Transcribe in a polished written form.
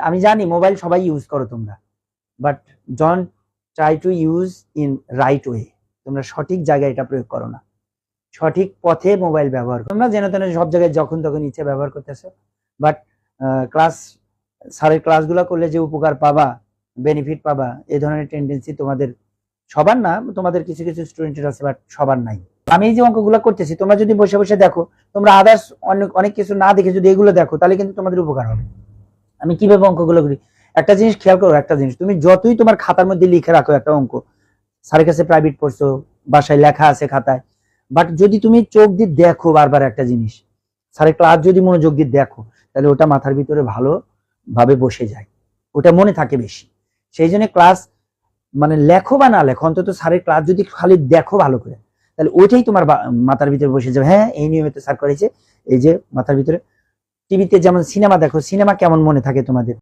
আমি জানি মোবাইল সবাই ইউজ করো তোমরা, but don't try to use in right way. তোমরা সঠিক জায়গায় এটা প্রয়োগ করো না, সঠিক পথে মোবাইল ব্যবহার করো। তোমরা যেন তেন সব জায়গায় যখন তখন ইচ্ছে ব্যবহার করতেছো। বাট স্যারের ক্লাসগুলো করলে যে উপকার পাবা, বেনিফিট পাবা, এই ধরনের টেন্ডেন্সি তোমাদের সবার না, তোমাদের কিছু কিছু স্টুডেন্টের আছে, বাট সবার নাই। আমি এই যে অঙ্কগুলো করতেছি, তোমরা যদি বসে বসে দেখো, তোমরা আদার্স অনেক কিছু না দেখে যদি এগুলো দেখো, তাহলে কিন্তু তোমাদের উপকার হবে। আমি কিভাবে অঙ্কগুলো করি, একটা জিনিস খেয়াল করো। একটা জিনিস তুমি যতই তোমার খাতার মধ্যে লিখে রাখো একটা অঙ্ক, স্যারের কাছে প্রাইভেট পড়ছো, বাসায় লেখা আছে খাতায়, বাট যদি তুমি চোখ দিয়ে দেখো বারবার একটা জিনিস, স্যারের ক্লাস যদি মনোযোগ দিয়ে দেখো, তাহলে ওটা মাথার ভিতরে ভালোভাবে বসে যায়, ওটা মনে থাকে বেশি। সেই জন্য ক্লাস মানে লেখো বা না লেখো, অন্তত স্যারের ক্লাস যদি খালি দেখো ভালো করে, তাহলে ওইটাই তোমার মাথার ভিতরে বসে যাবে। হ্যাঁ, এই নিয়মিত স্যার করেছে, এই যে মাথার ভিতরে। টিভিতে যেমন সিনেমা দেখো, সিনেমা কেমন মনে থাকে তোমাদের?